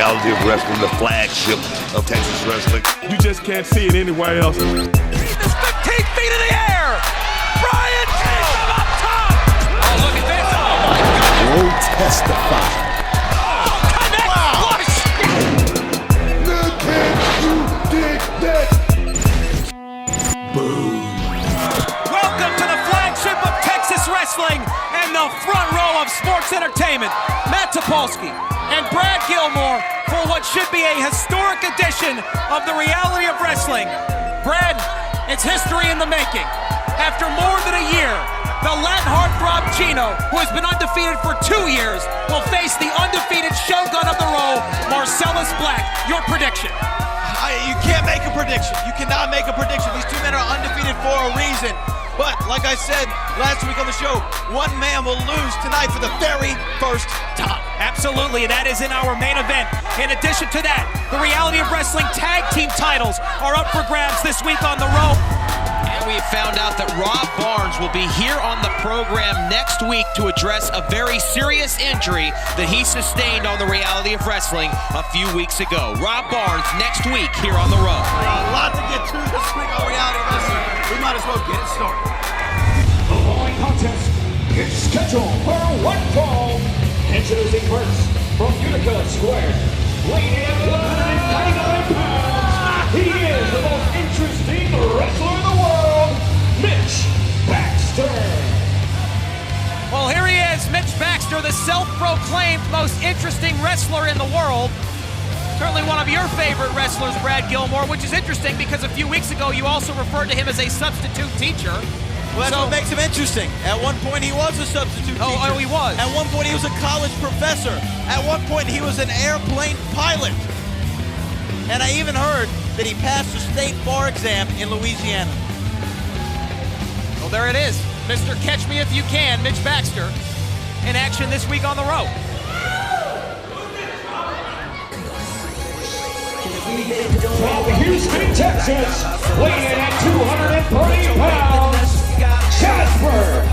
reality of wrestling, the flagship of Texas wrestling. You just can't see it anywhere else. He's 15 feet in the air. Brian takes him up top. Oh, look at this. Oh, my God. Will testify. Oh, connect. Wow. Flush. Look at you dig that. Boom. Welcome to the flagship of Texas wrestling and the front row of sports entertainment. Matt Topolsky and Brad Gilmore for what should be a historic edition of the reality of wrestling. Brad, it's history in the making. After more than a year, the Latin heartthrob Gino, who has been undefeated for 2 years, will face the undefeated shogun of the row, Marcellus Black. Your prediction? You can't make a prediction. You cannot make a prediction. These two men are undefeated for a reason. But like I said last week on the show, one man will lose tonight for the very first time. Absolutely, that is in our main event. In addition to that, the reality of wrestling tag team titles are up for grabs this week on the row. And we found out that Rob Barnes will be here on the program next week to address a very serious injury that he sustained on the reality of wrestling a few weeks ago. Rob Barnes next week here on the row. A lot to get to this week on reality of wrestling. We might as well get it started. The following contest is scheduled for one fall. Introducing first from Utica Square, weighing in 199 pounds. He is the most interesting wrestler in the world, Mitch Baxter. Well, here he is, Mitch Baxter, the self-proclaimed most interesting wrestler in the world. Certainly one of your favorite wrestlers, Brad Gilmore, which is interesting because a few weeks ago you also referred to him as a substitute teacher. Well, that's what makes him interesting. At one point, he was a substitute teacher. Oh, he was. At one point, he was a college professor. At one point, he was an airplane pilot. And I even heard that he passed the state bar exam in Louisiana. Well, there it is. Mr. Catch Me If You Can, Mitch Baxter, in action this week on the road. From Houston, Texas, weighing in at 230 pounds, Jasper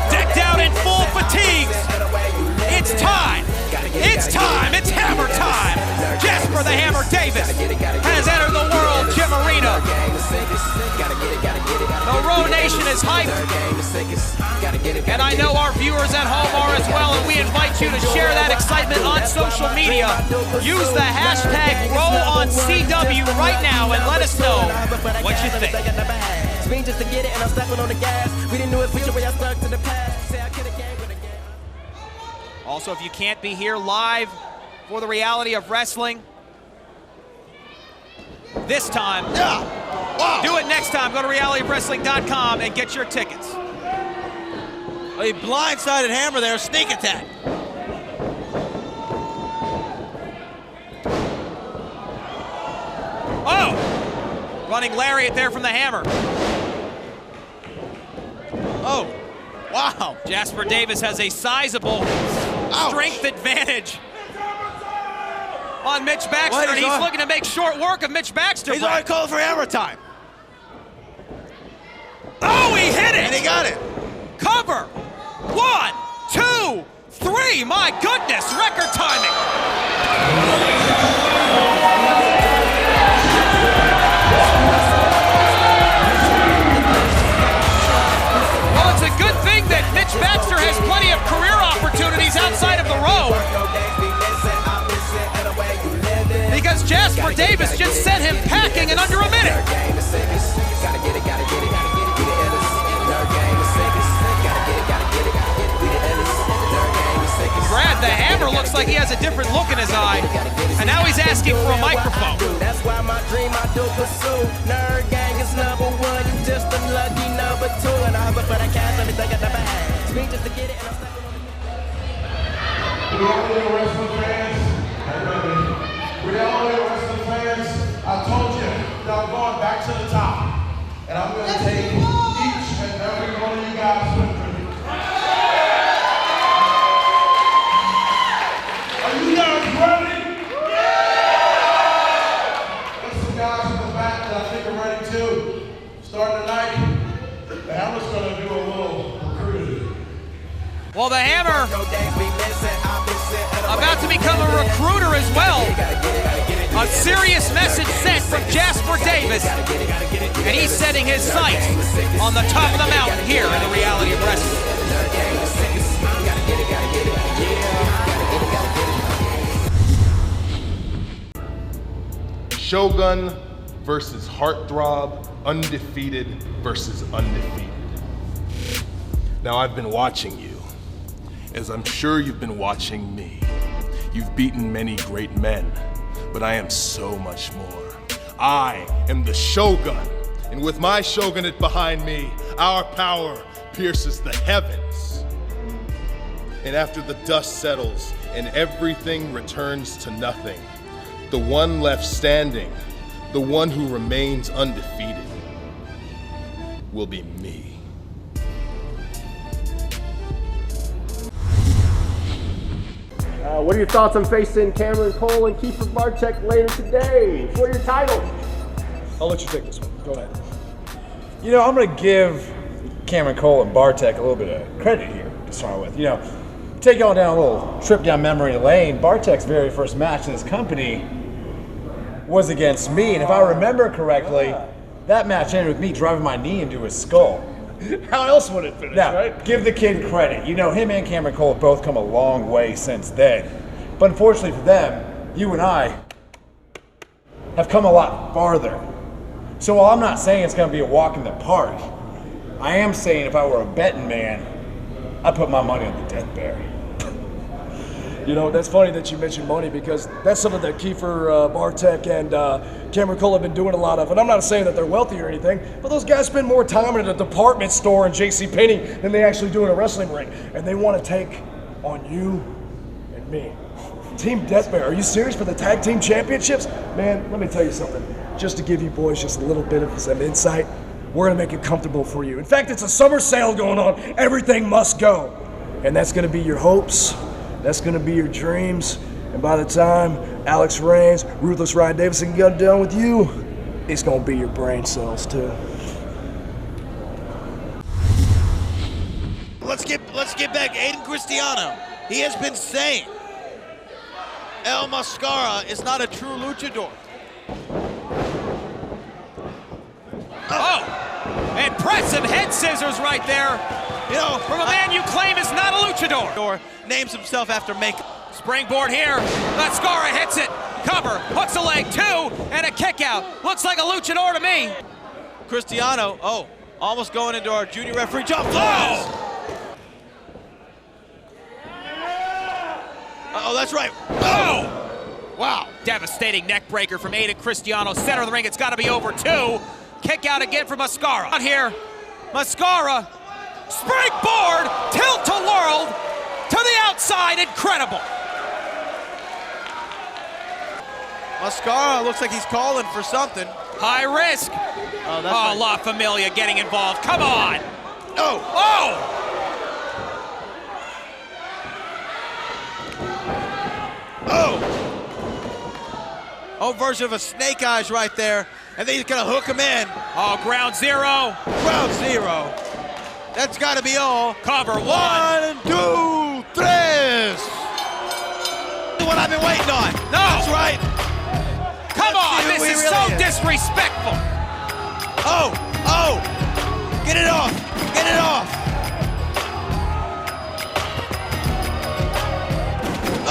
Decked out in full fatigues. It's time. It's time. It's hammer time. Jasper the Hammer Davis has entered the World Gym Arena. The Row Nation is hyped. And I know our viewers at home are as well, and we invite you to share that excitement on social media. Use the hashtag RowOnCW right now and let us know what you think. Also, if you can't be here live for the reality of wrestling this time, do it next time. Go to realityofwrestling.com and get your tickets. A blindsided Hammer there, sneak attack. Oh! Running lariat there from the Hammer. Oh, wow. Jasper Davis has a sizable strength advantage on Mitch Baxter, and he's looking to make short work of Mitch Baxter. He's already calling for hammer time. Oh, he hit it! And he got it. Cover! 1, 2, 3, my goodness, record timing! Well, it's a good thing that Mitch Baxter has plenty of career opportunities outside of the row. Because Jasper Davis just sent him packing in under a minute. Brad, the Hammer looks like he has a different look in his eye, and now he's asking for a microphone. That's why my dream I do pursue. Nerd gang is number one, you just a lucky number two. And I hustle for the cash, everything I never had. Me just to get it, and I'm stepping on the Reality wrestling fans, reality wrestling fans, I told you that I'm going back to the top. And I'm going to take each and every one of you guys with me. Are you guys ready? There's some guys in the back that I think are ready too. Starting tonight, the Hammer's going to do a little recruiting. Well, the Hammer Davis, and he's setting his sights on the top of the mountain here in the reality of wrestling. Shogun versus Heartthrob, undefeated versus undefeated. Now I've been watching you, as I'm sure you've been watching me. You've beaten many great men, but I am so much more. I am the Shogun, and with my shogunate behind me, our power pierces the heavens. And after the dust settles and everything returns to nothing, the one left standing, the one who remains undefeated, will be me. What are your thoughts on facing Cameron Cole and Kiefer Bartek later today for your title? I'll let you take this one. Go ahead. You know, I'm going to give Cameron Cole and Bartek a little bit of credit here to start with. You know, take y'all down a little trip down memory lane. Bartek's very first match in this company was against me, and if I remember correctly, that match ended with me driving my knee into his skull. How else would it finish, now, right? Give the kid credit. You know, him and Cameron Cole have both come a long way since then. But unfortunately for them, you and I have come a lot farther. So while I'm not saying it's going to be a walk in the park, I am saying if I were a betting man, I'd put my money on the Death Bear. You know, that's funny that you mentioned money because that's something that Kiefer Bartek and Cameron Cole have been doing a lot of. And I'm not saying that they're wealthy or anything, but those guys spend more time in a department store in JCPenney than they actually do in a wrestling ring. And they want to take on you and me. Team Death Bear, are you serious for the tag team championships? Man, let me tell you something. Just to give you boys just a little bit of some insight, we're going to make it comfortable for you. In fact, it's a summer sale going on. Everything must go. And that's going to be your hopes. That's going to be your dreams. And by the time Alex Reigns, Ruthless Ryan Davidson get done with you, it's going to be your brain cells too. Let's get back. Aiden Cristiano. He has been saying El Mascara is not a true luchador. Oh, impressive head scissors right there. You know, from a man you claim is not a luchador. Or names himself after makeup. Springboard here. Mascara hits it. Cover. Hooks a leg. Two. And a kick out. Looks like a luchador to me. Cristiano. Oh, almost going into our junior referee jump. Oh, that's right. Oh! Wow. Devastating neck breaker from Aiden Cristiano. Center of the ring. It's got to be over two. Kick out again for Mascara. Out here. Mascara. Springboard. Tilt-a-whirl. To the outside. Incredible. Mascara looks like he's calling for something. High risk. Oh, that's right. La Familia getting involved. Come on. Oh. Oh. Oh, version of a snake eyes right there. And then he's gonna hook him in. Oh, ground zero. Ground zero. That's gotta be all. Cover. 1, 2, 3. What I've been waiting on. No. That's right. Come on, this is really so disrespectful. Oh, oh. Get it off. Get it off.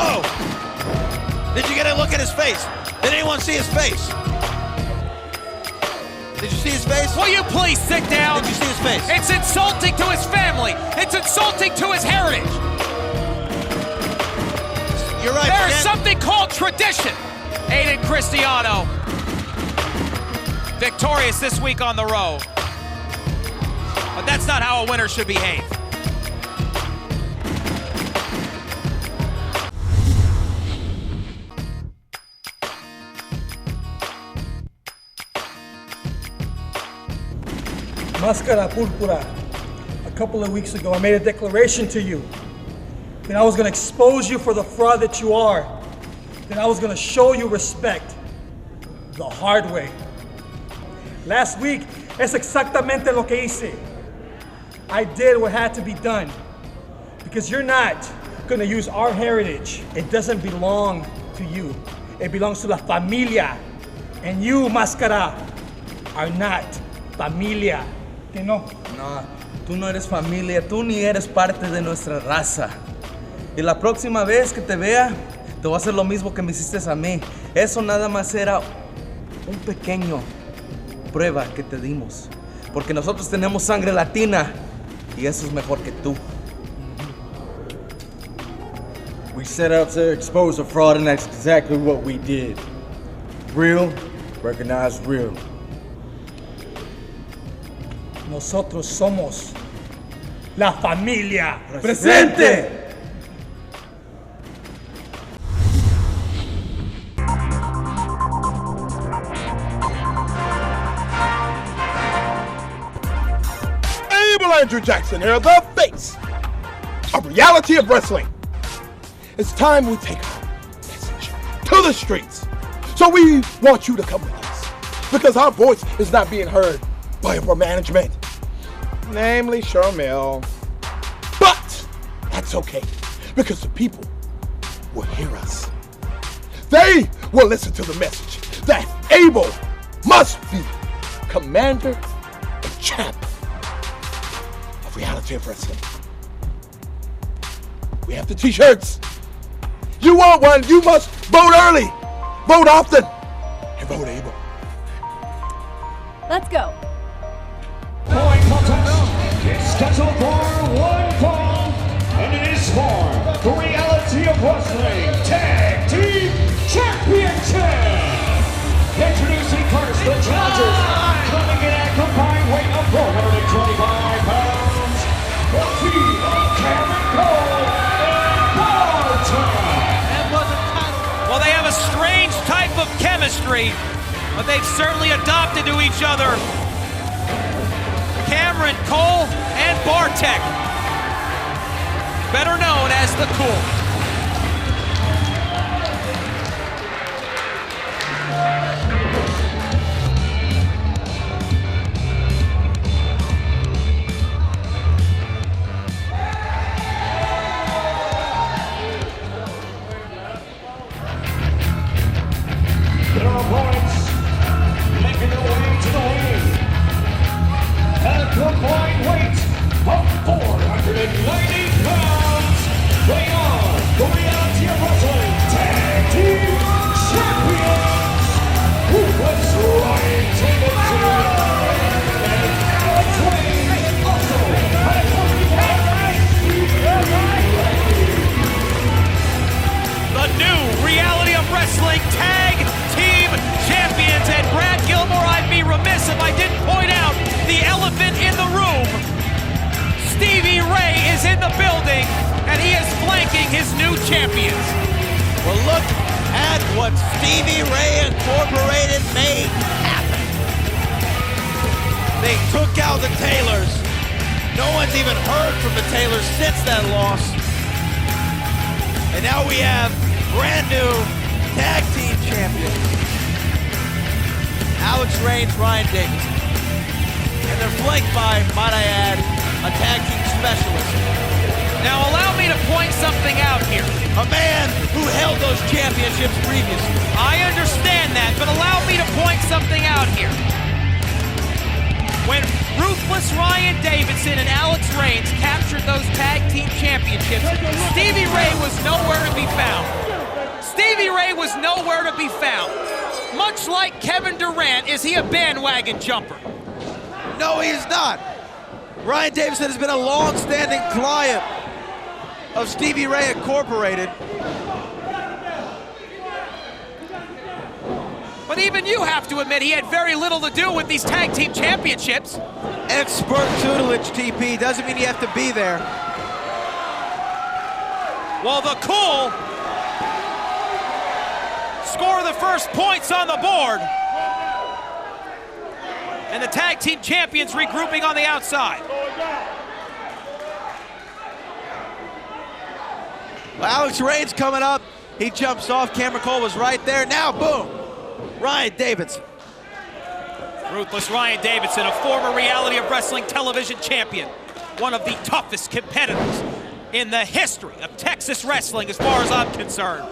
Oh. Did you get a look at his face? Did anyone see his face? Did you see his face? Will you please sit down? Did you see his face? It's insulting to his family. It's insulting to his heritage. You're right. There is something called tradition. Aiden Cristiano, victorious this week on the road. But that's not how a winner should behave. Máscara Púrpura, a couple of weeks ago, I made a declaration to you that I was going to expose you for the fraud that you are, that I was going to show you respect the hard way. Last week, es exactamente lo que hice. I did what had to be done because you're not going to use our heritage. It doesn't belong to you. It belongs to la familia. And you, Máscara, are not familia. Que no? No, tú no eres familia, tú ni eres parte de nuestra raza. Y la próxima vez que te vea, te voy a hacer lo mismo que me hiciste a mí. Eso nada más era un pequeño prueba que te dimos. Porque nosotros tenemos sangre latina y eso es mejor que tú. We set out to expose a fraud, and that's exactly what we did. Real, recognize real. Nosotros somos la familia. ¡Presente! Andrew Jackson here, the face of reality of wrestling. It's time we take our message to the streets. So we want you to come with us because our voice is not being heard by upper management, namely Sharmell. But that's okay because the people will hear us. They will listen to the message that Abel must be commander and champ. Reality of wrestling. We have the t-shirts. You want one, you must vote early, vote often, and vote able. Let's go. Point contest is scheduled for one fall, and it is for the Reality of Wrestling Tag Team Championship. Introducing first the challengers, coming in at combined weight of 425 pounds. Well, they have a strange type of chemistry, but they've certainly adopted to each other. Cameron Cole and Bartek, better known as the Cool. His new champions. Well, look at what Stevie Ray Incorporated made happen. They took out the Taylors. No one's even heard from the Taylors since that loss. And now we have brand new tag team champions. Alex Reigns, Ryan Davidson. And they're flanked by, might I add, a tag team specialist. Now allow me to point something out here. A man who held those championships previously. I understand that, but allow me to point something out here. When Ruthless Ryan Davidson and Alex Reigns captured those tag team championships, Stevie Ray was nowhere to be found. Stevie Ray was nowhere to be found. Much like Kevin Durant, is he a bandwagon jumper? No, he is not. Ryan Davidson has been a long-standing client of Stevie Ray Incorporated. But even you have to admit he had very little to do with these tag team championships. Expert tutelage, TP, doesn't mean you have to be there. Well, the Cool score the first points on the board. And the tag team champions regrouping on the outside. Well, Alex Reigns coming up. He jumps off. Cameron Cole was right there. Now, boom, Ryan Davidson. Ruthless Ryan Davidson, a former Reality of Wrestling television champion. One of the toughest competitors in the history of Texas wrestling as far as I'm concerned.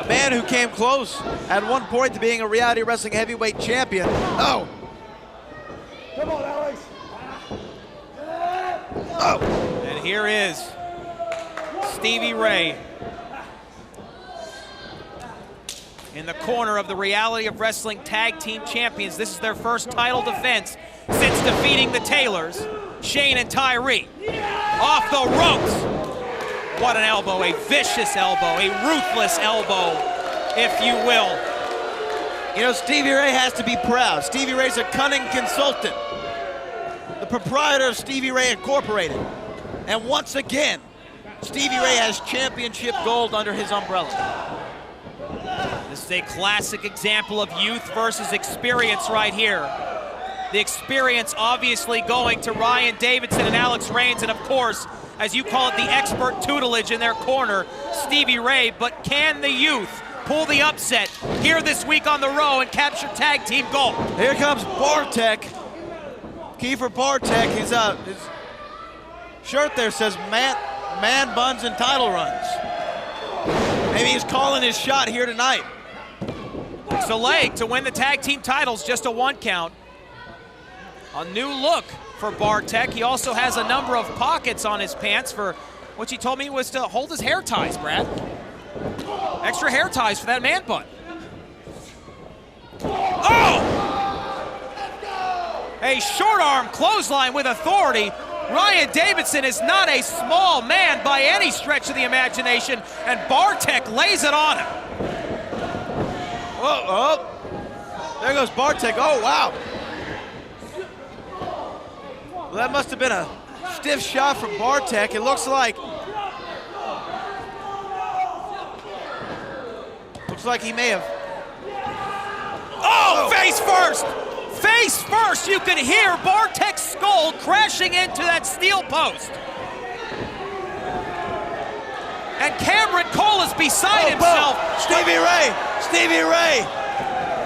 A man who came close at one point to being a reality wrestling heavyweight champion. Oh! Come on, Alex. Oh! And here is Stevie Ray in the corner of the Reality of Wrestling Tag Team Champions. This is their first title defense since defeating the Taylors, Shane and Tyree. Off the ropes. What an elbow, a vicious elbow, a ruthless elbow, if you will. You know, Stevie Ray has to be proud. Stevie Ray's a cunning consultant, the proprietor of Stevie Ray Incorporated. And once again, Stevie Ray has championship gold under his umbrella. This is a classic example of youth versus experience right here. The experience obviously going to Ryan Davidson and Alex Reigns, and of course, as you call it, the expert tutelage in their corner, Stevie Ray. But can the youth pull the upset here this week on the row and capture tag team gold? Here comes Bartek. Kiefer Bartek, his shirt there says man buns and title runs. Maybe he's calling his shot here tonight. It's a leg to win the tag team titles, just a 1 count. A new look for Bartek. He also has a number of pockets on his pants for which he told me was to hold his hair ties, Brad. Extra hair ties for that man bun. Oh! A short arm clothesline with authority. Ryan Davidson is not a small man by any stretch of the imagination, and Bartek lays it on him. Oh, oh. There goes Bartek. Oh, wow. Well, that must have been a stiff shot from Bartek. It looks like he may have. Oh, face first! Face first! You can hear Bartek's skull crashing into that steel post. And Cameron Cole is beside himself. Stevie Ray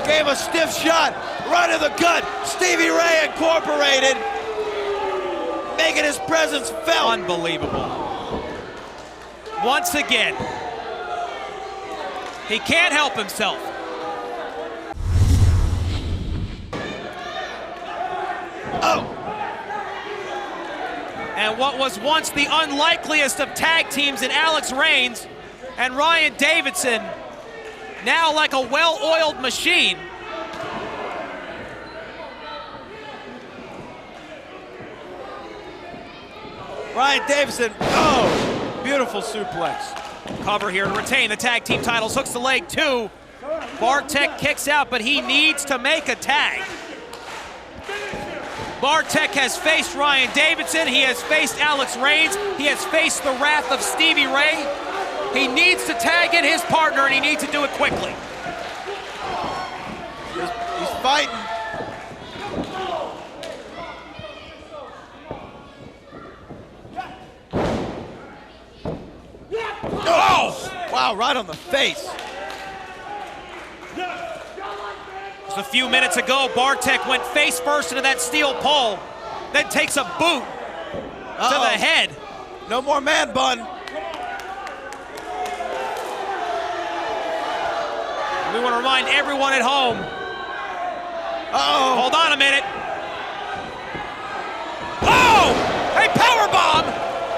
gave a stiff shot right in the gut. Stevie Ray Incorporated making his presence felt. Unbelievable. Once again, he can't help himself. Oh. And what was once the unlikeliest of tag teams in Alex Reigns and Ryan Davidson, now like a well-oiled machine. Ryan Davidson, oh, beautiful suplex. Cover here to retain the tag team titles, hooks the leg too. Bartek kicks out, but he needs to make a tag. Bartek has faced Ryan Davidson, he has faced Alex Reigns, he has faced the wrath of Stevie Ray. He needs to tag in his partner, and he needs to do it quickly. He's fighting. Oh! Wow, right on the face. Just a few minutes ago, Bartek went face first into that steel pole, then takes a boot to the head. No more man bun. We want to remind everyone at home. Hold on a minute. Oh! A powerbomb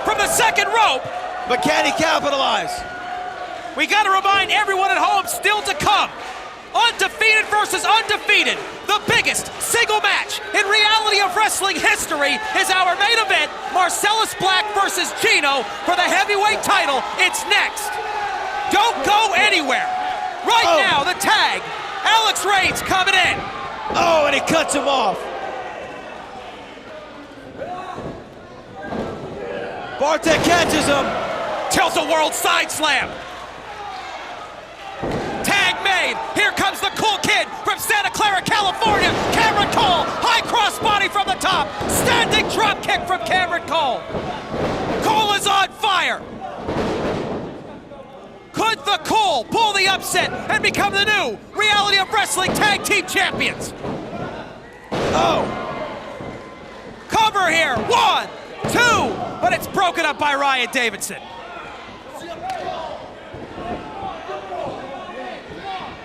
from the second rope. But can he capitalize? We got to remind everyone at home, still to come. Undefeated versus undefeated. The biggest single match in reality of wrestling history is our main event. Marcellus Black versus Gino for the heavyweight title. It's next. Don't go anywhere. Right now, the tag. Alex Reigns coming in. Oh, and he cuts him off. Bartek catches him. Tilt-a-world side slam. Tag made. Here comes the cool kid from Santa Clara, California. Cameron Cole. High crossbody from the top. Standing drop kick from Cameron Cole. Cole is on fire. Could the Cole pull the upset and become the new Reality of Wrestling Tag Team Champions? Oh. Cover here. 1, 2. But it's broken up by Ryan Davidson.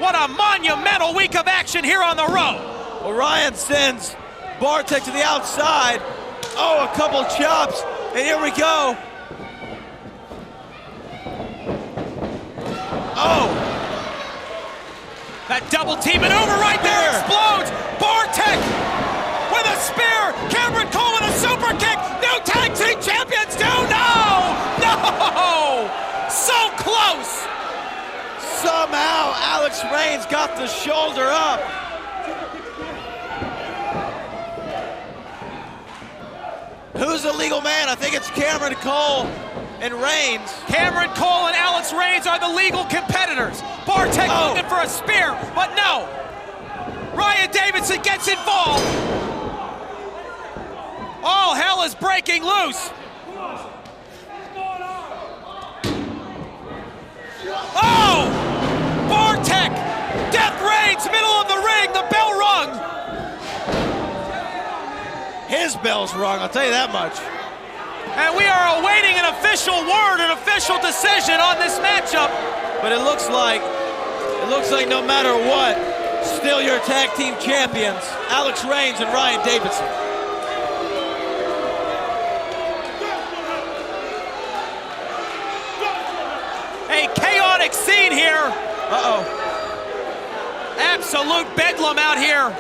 What a monumental week of action here on the road. Well, Ryan sends Bartek to the outside. Oh, a couple chops, and here we go. Oh! That double team maneuver right there explodes. Bartek with a spear. Cameron Cole with a super kick. New tag team champions. No! So close. Somehow Alex Reigns got the shoulder up. Who's the legal man? I think it's Cameron Cole and Reigns. Cameron Cole and Alex Reigns are the legal competitors. Bartek looking for a spear, but no. Ryan Davidson gets involved. All hell is breaking loose. Oh! Bartek! Death reigns, middle of the ring, the bell rung. His bell's rung, I'll tell you that much. And we are awaiting an official word, an official decision on this matchup. But it looks like no matter what, still your tag team champions, Alex Reigns and Ryan Davidson. A chaotic scene here. Uh-oh. Absolute bedlam out here.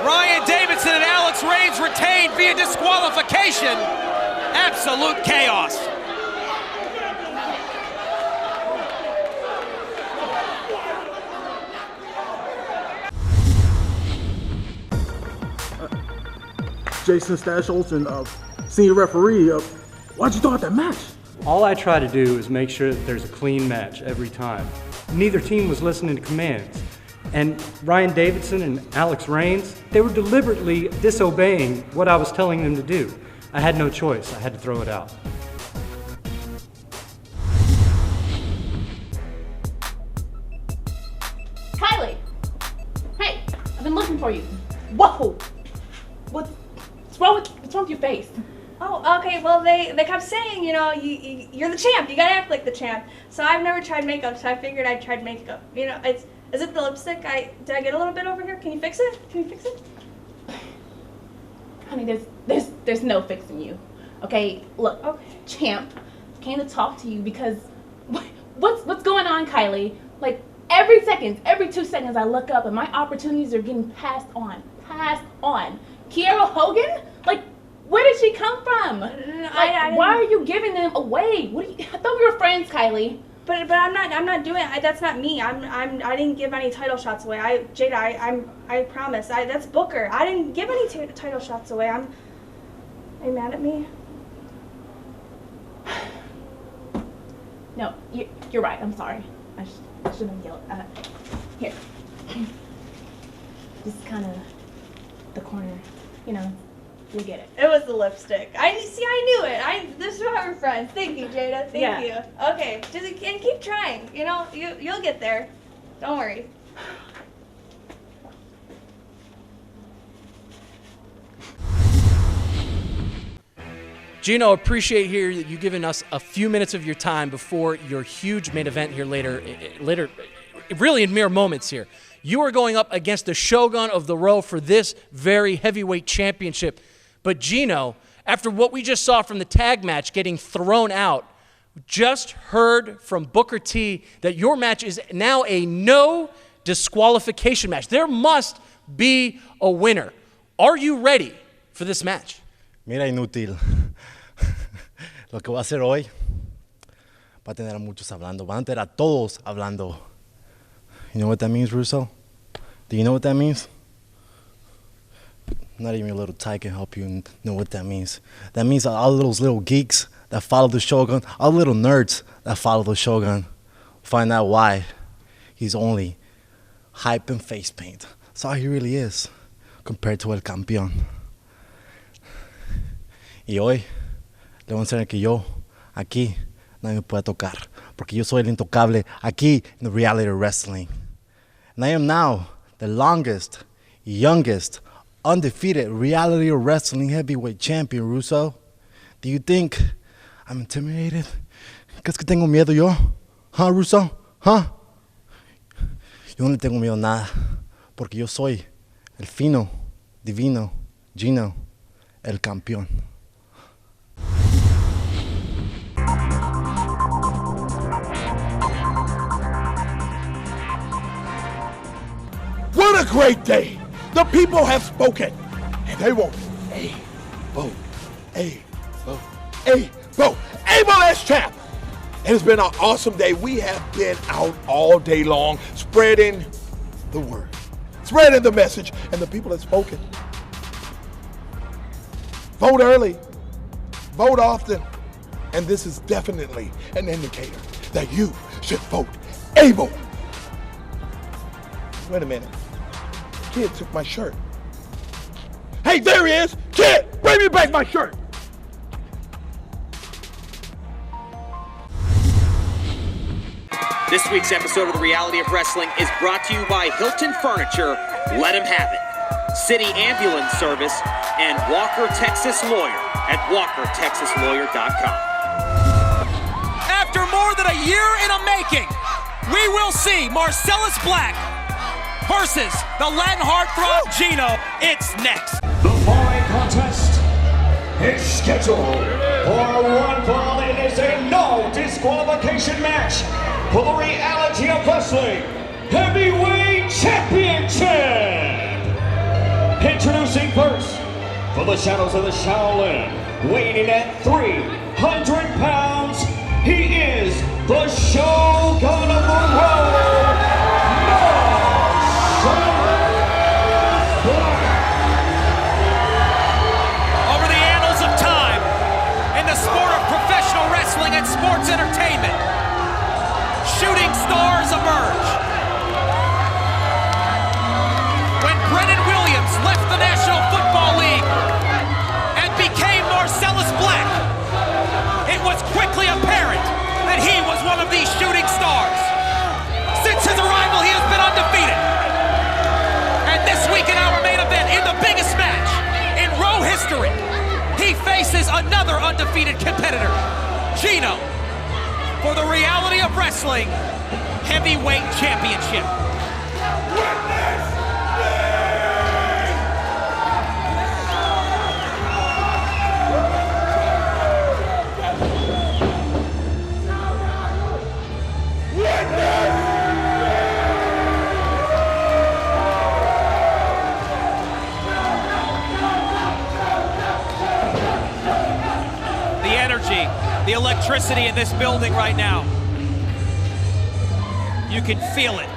Ryan Davidson and Alex Reigns retained via disqualification. Absolute chaos. Jason Stash Olsen, senior referee. Why'd you throw out that match? All I try to do is make sure that there's a clean match every time. Neither team was listening to commands. And Ryan Davidson and Alex Reigns, they were deliberately disobeying what I was telling them to do. I had no choice. I had to throw it out. Kylie! Hey, I've been looking for you. Whoa! What's wrong with your face? Oh, okay, well, they kept saying, you know, you're the champ, you gotta act like the champ. So I've never tried makeup, so I figured I'd try makeup. You know, is it the lipstick? Did I get a little bit over here? Can you fix it? Can you fix it? Honey, there's no fixing you. Okay, look, champ, came to talk to you because what's going on, Kylie? Like every 2 seconds I look up and my opportunities are getting passed on. Kiera Hogan? Like, where did she come from? Why are you giving them away? I thought we were friends, Kylie. But I'm not doing it. That's not me. I didn't give any title shots away. Jada, I promise. That's Booker. I didn't give any title shots away. Are you mad at me? No, you're right. I'm sorry. I shouldn't have yelled. Here. Just kind of the corner, you know. You get it. It was the lipstick. I knew it. This is why we're friends. Thank you, Jada. Thank you. Okay, and keep trying. You know, you'll get there. Don't worry. Gino, appreciate here that you giving us a few minutes of your time before your huge main event here later, really in mere moments here. You are going up against the Shogun of the Row for this very heavyweight championship. But Gino, after what we just saw from the tag match getting thrown out, just heard from Booker T that your match is now a no disqualification match. There must be a winner. Are you ready for this match? Mira, inútil. Lo que voy a hacer hoy va a tener a muchos hablando. Van a tener a todos hablando. You know what that means, Russo? Do you know what that means? Not even your little tie can help you know what that means. That means all those little geeks that follow the Shogun, all little nerds that follow the Shogun, find out why he's only hype and face paint. That's all he really is, compared to El Campeón. Y hoy le voy a enseñar que yo, aquí, nadie me puede tocar, porque yo soy el intocable aquí in the reality of wrestling. And I am now the longest, youngest, undefeated reality of wrestling heavyweight champion, Russo. Do you think I'm intimidated? ¿Crees que tengo miedo yo? Huh, Russo? ¿Ah? Yo no le tengo miedo a nada, porque yo soy el fino, divino, Gino, el campeón. What a great day! The people have spoken, and they want a vote, a vote, a vote. Abel as champ! It has been an awesome day. We have been out all day long spreading the word, spreading the message, and the people have spoken. Vote early, vote often, and this is definitely an indicator that you should vote Abel. Wait a minute. Kid took my shirt. Hey, there he is! Kid, bring me back my shirt! This week's episode of The Reality of Wrestling is brought to you by Hilton Furniture, Let 'em Have It, City Ambulance Service, and Walker Texas Lawyer at walkertexaslawyer.com. After more than a year in a making, we will see Marcellus Black versus the Latin heartthrob Gino. It's next. The following contest is scheduled for one fall. It is a no disqualification match for the Reality of Wrestling Heavyweight Championship. Introducing first, for the Shadows of the Shaolin, weighing in at 300 pounds, he is the Shogun of the Road, Over the annals of time, in the sport of professional wrestling and sports entertainment, shooting stars emerge. When Brennan Williams left the National Football League and became Marcellus Black, it was quickly apparent that he was one of these shooting stars. Since his arrival, he has been undefeated. And this week in our main event, in the biggest match in Raw history, he faces another undefeated competitor, Gino, for the Reality of Wrestling Heavyweight Championship. The energy, the electricity in this building right now. You can feel it.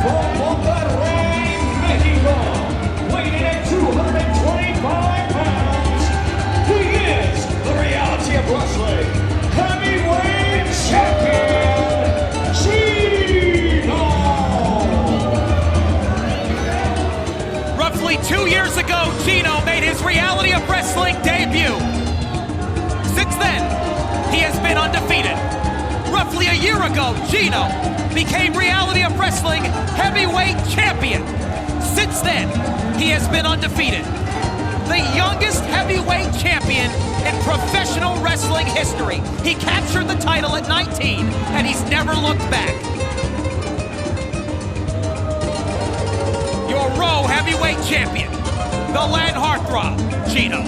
from Monterrey, Mexico, weighing at 225 pounds, he is the Reality of Wrestling Heavyweight Champion, Gino! Roughly 2 years ago, Gino made his Reality of Wrestling debut. Since then, he has been undefeated. Roughly a year ago, Gino became Reality of Wrestling Heavyweight Champion. Since then, he has been undefeated. The youngest heavyweight champion in professional wrestling history. He captured the title at 19, and he's never looked back. Your Raw Heavyweight Champion, the Land Heartthrob, Gino.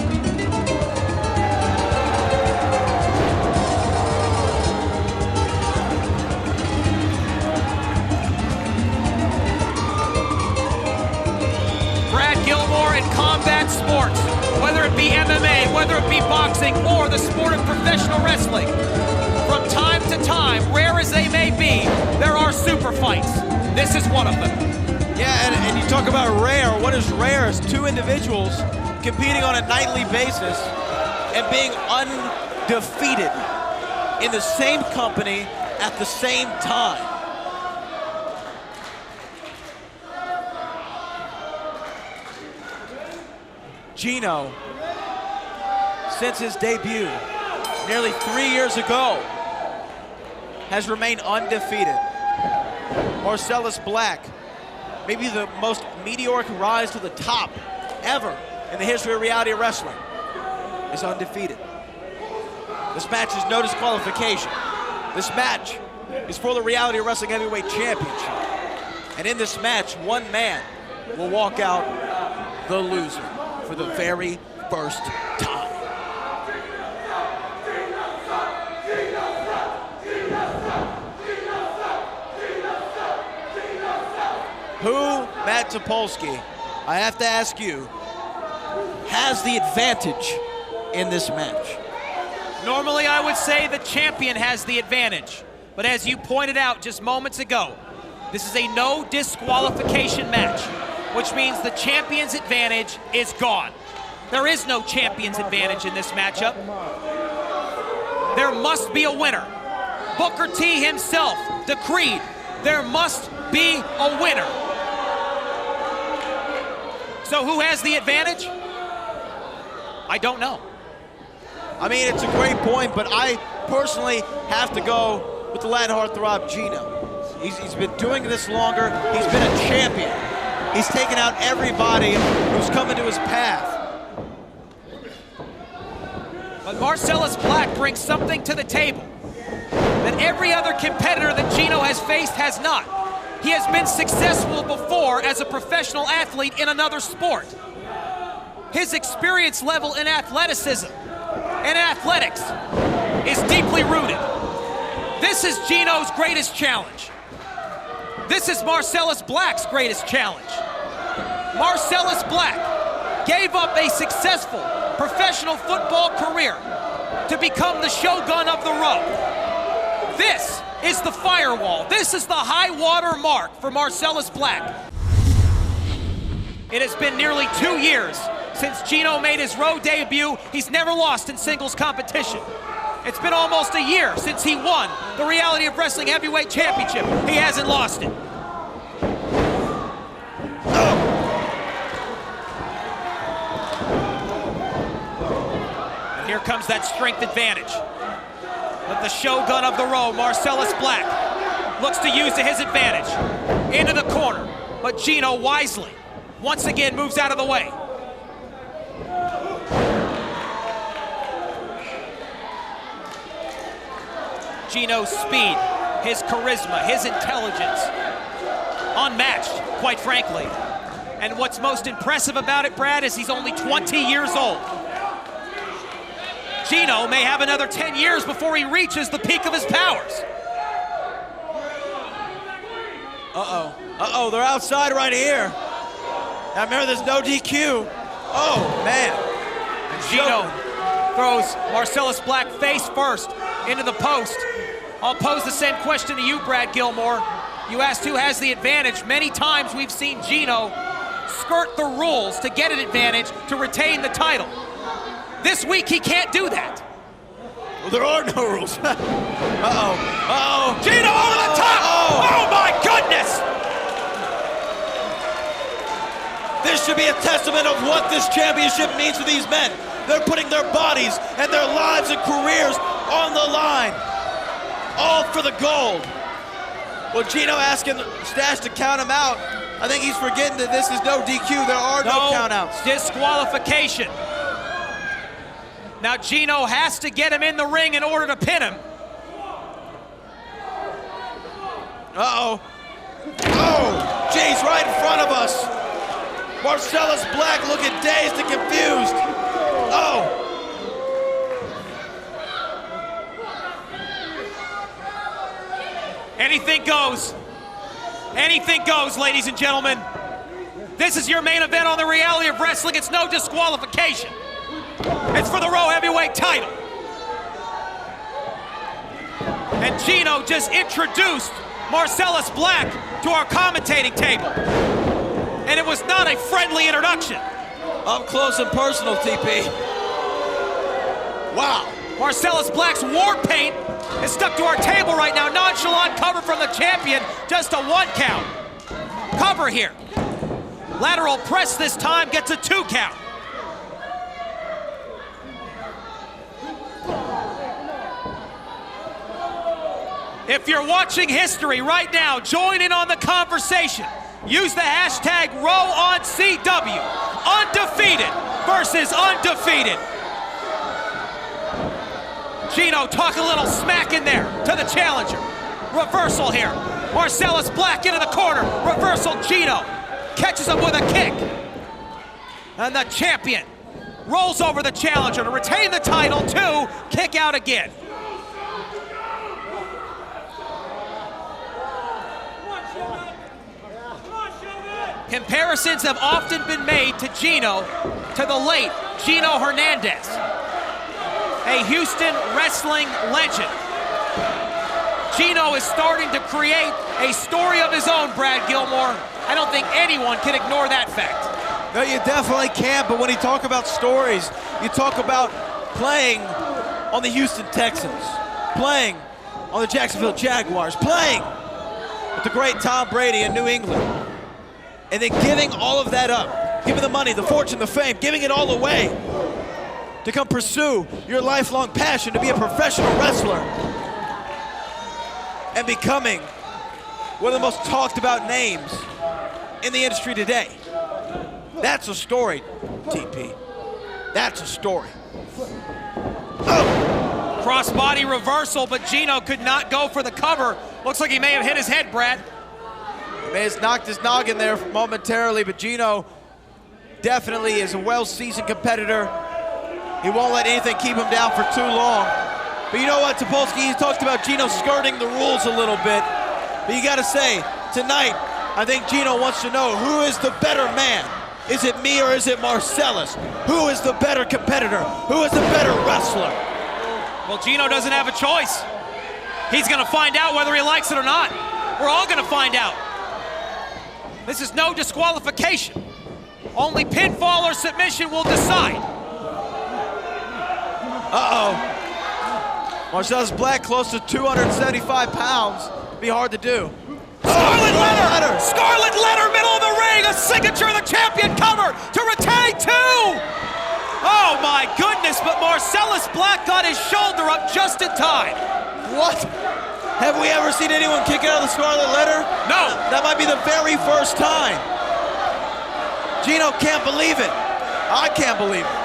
Brad Gilmore in combat sports, whether it be MMA, whether it be boxing, or the sport of professional wrestling. From time to time, rare as they may be, there are super fights. This is one of them. Yeah, and you talk about rare. What is rare is two individuals competing on a nightly basis and being undefeated in the same company at the same time. Gino, since his debut nearly 3 years ago, has remained undefeated. Marcellus Black, maybe the most meteoric rise to the top ever in the history of reality wrestling is undefeated. This match is no disqualification. This match is for the Reality Wrestling Heavyweight Championship. And in this match, one man will walk out the loser for the very first time. Who, Matt Topolsky, I have to ask you, has the advantage in this match? Normally, I would say the champion has the advantage. But as you pointed out just moments ago, this is a no disqualification match, which means the champion's advantage is gone. There is no champion's advantage in this matchup. There must be a winner. Booker T himself decreed there must be a winner. So who has the advantage? I don't know. I mean, it's a great point, but I personally have to go with the Latin heartthrob Gino. He's been doing this longer. He's been a champion. He's taken out everybody who's come into his path. But Marcellus Black brings something to the table that every other competitor that Gino has faced has not. He has been successful before as a professional athlete in another sport. His experience level in athleticism and athletics is deeply rooted. This is Gino's greatest challenge. This is Marcellus Black's greatest challenge. Marcellus Black gave up a successful professional football career to become the shogun of the road. This is the firewall. This is the high water mark for Marcellus Black. It has been nearly 2 years since Gino made his road debut. He's never lost in singles competition. It's been almost a year since he won the Reality of Wrestling Heavyweight Championship. He hasn't lost it. And here comes that strength advantage. But the shogun of the road, Marcellus Black, looks to use to his advantage. Into the corner, but Gino wisely once again moves out of the way. Gino's speed, his charisma, his intelligence, unmatched, quite frankly. And what's most impressive about it, Brad, is he's only 20 years old. Gino may have another 10 years before he reaches the peak of his powers. Uh-oh, they're outside right here. Now remember, there's no DQ. Oh, man. And Gino throws Marcellus Black face first into the post. I'll pose the same question to you, Brad Gilmore. You asked who has the advantage. Many times we've seen Gino skirt the rules to get an advantage to retain the title. This week he can't do that. Well, there are no rules. Gino over the top! Oh my goodness! This should be a testament of what this championship means to these men. They're putting their bodies and their lives and careers on the line. All for the gold. Well, Gino asking Stash to count him out. I think he's forgetting that this is no DQ. There are no countouts. Disqualification. Now Gino has to get him in the ring in order to pin him. Oh, Jay's right in front of us. Marcellus Black looking dazed and confused. Oh. Anything goes. Anything goes, ladies and gentlemen. This is your main event on the Reality of Wrestling. It's no disqualification. It's for the Raw Heavyweight title. And Gino just introduced Marcellus Black to our commentating table. And it was not a friendly introduction. Up close and personal, TP. Wow. Marcellus Black's war paint is stuck to our table right now. Nonchalant cover from the champion, just a 1 count. Cover here. Lateral press this time gets a 2 count. If you're watching history right now, join in on the conversation. Use the hashtag RowOnCW. Undefeated versus undefeated. Gino talk a little smack in there to the challenger. Reversal here. Marcellus Black into the corner. Reversal, Gino catches him with a kick. And the champion rolls over the challenger to retain the title, too. Kick out again. Comparisons have often been made to Gino, to the late Gino Hernandez, a Houston wrestling legend. Gino is starting to create a story of his own, Brad Gilmore. I don't think anyone can ignore that fact. No, you definitely can't, but when you talk about stories, you talk about playing on the Houston Texans, playing on the Jacksonville Jaguars, playing with the great Tom Brady in New England, and then giving all of that up, giving the money, the fortune, the fame, giving it all away to come pursue your lifelong passion to be a professional wrestler and becoming one of the most talked about names in the industry today. That's a story, TP. That's a story. Oh! Crossbody reversal, but Gino could not go for the cover. Looks like he may have hit his head, Brad. He may have knocked his noggin there momentarily, but Gino definitely is a well-seasoned competitor. He won't let anything keep him down for too long. But you know what, Topolsky, he talked about Gino skirting the rules a little bit. But you gotta say, tonight, I think Gino wants to know who is the better man. Is it me or is it Marcellus? Who is the better competitor? Who is the better wrestler? Well, Gino doesn't have a choice. He's gonna find out whether he likes it or not. We're all gonna find out. This is no disqualification. Only pinfall or submission will decide. Uh-oh. Marcellus Black close to 275 pounds. Be hard to do. Scarlet Letter! Scarlet Letter, middle of the ring, a signature of the champion cover to retain two! Oh my goodness, but Marcellus Black got his shoulder up just in time. What? Have we ever seen anyone kick out of the Scarlet Letter? No. That might be the very first time. Gino can't believe it. I can't believe it.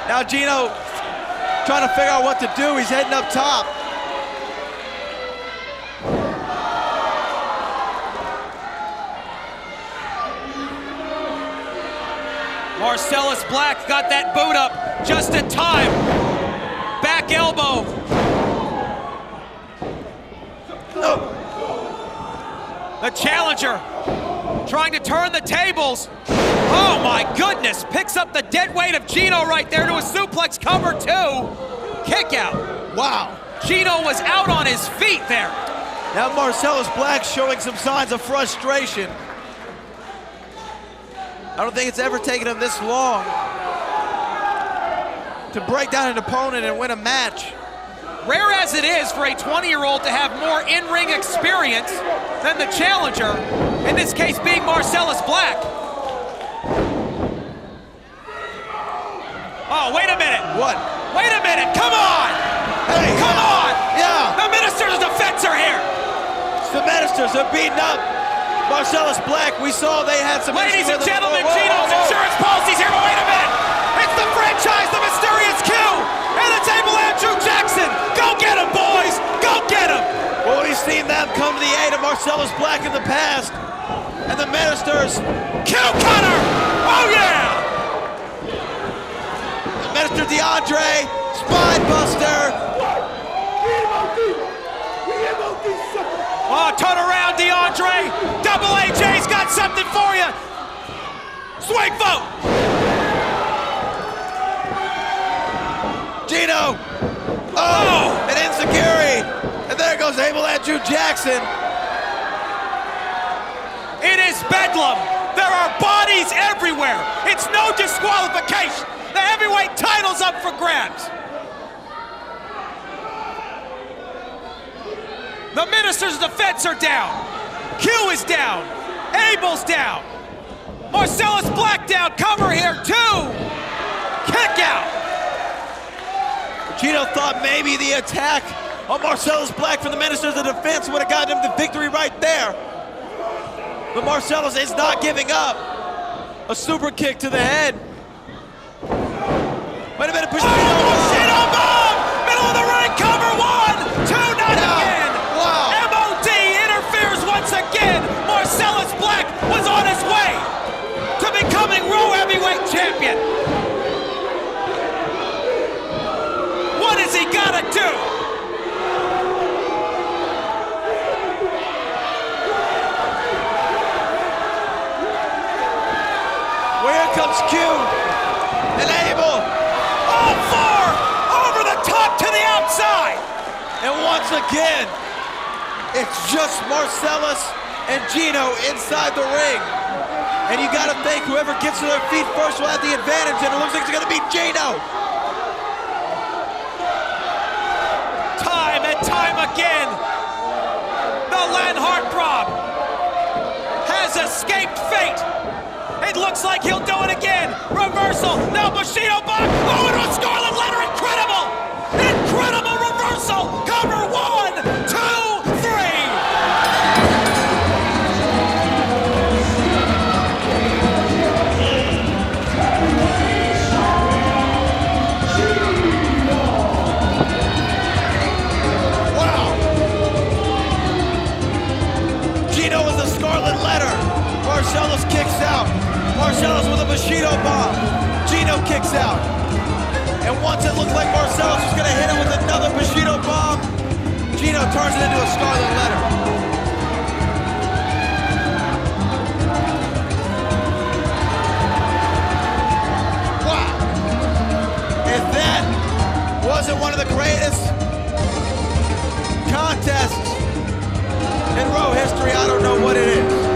Now Gino trying to figure out what to do. He's heading up top. Marcellus Black got that boot up just in time. Back elbow. Oh. The challenger trying to turn the tables. Oh my goodness, picks up the dead weight of Gino right there to a suplex cover too. Kick out. Wow. Gino was out on his feet there. Now Marcellus Black showing some signs of frustration. I don't think it's ever taken him this long to break down an opponent and win a match. Rare as it is for a 20-year-old to have more in-ring experience than the challenger, in this case being Marcellus Black. Oh, wait a minute. What? Wait a minute, come on! Hey, come on! Yeah! The Minister's Defense are here! The Ministers are beating up Marcellus Black. We saw they had some... Ladies and gentlemen, Gino's insurance policy's here, but wait a minute! It's the franchise, the Mysterious Q! And the table, Andrew Jackson! Go get him, boys! Go get him! Well, we've seen them come to the aid of Marcellus Black in the past. And the Ministers... Q cutter! Oh, yeah! The Minister DeAndre, Spine Buster. Oh, turn around, DeAndre! Double AJ's got something for you! Swing vote! Gino! Oh! And Enziguri! And there goes Abel Andrew Jackson. It is bedlam! There are bodies everywhere! It's no disqualification! The heavyweight title's up for grabs! The Minister's Defense are down. Q is down. Abel's down. Marcellus Black down. Cover here, too. Kick out. Gino thought maybe the attack on Marcellus Black from the Minister's Defense would have gotten him the victory right there. But Marcellus is not giving up. A super kick to the head. Wait a minute, Bushido bomb! Middle of the ring, cover 1, 2, not again! Wow! MOD interferes once again! Marcellus Black was on his way to becoming Raw Heavyweight Champion! What has he gotta do? Well, here comes Q and Abel. All 4 over the top to the outside. And once again, it's just Marcellus and Gino inside the ring. And you gotta think whoever gets to their feet first will have the advantage, and it looks like it's gonna be Gino. Time and time again, the Len Heartthrob has escaped fate. It looks like he'll do it again. Reversal. Now Bushido back. Oh, into a scarlet letter. Incredible. Incredible reversal. Cover 1, 2, 3. Wow. Gino with the scarlet letter. Marcellus kicks out. Marcellus with a Bushido bomb. Gino kicks out. And once it looked like Marcellus was gonna hit him with another Bushido bomb, Gino turns it into a scarlet letter. Wow. If that wasn't one of the greatest contests in Raw history, I don't know what it is.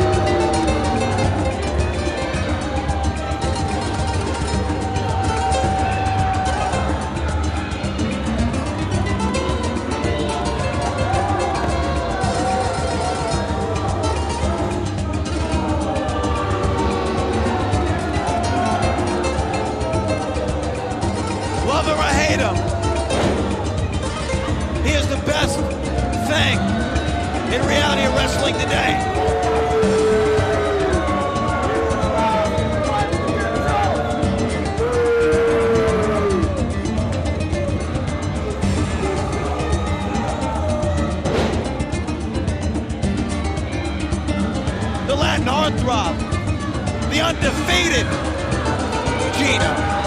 Love him or hate him, he is the best thing in reality of wrestling today. The Latin Heartthrob, the undefeated Gino.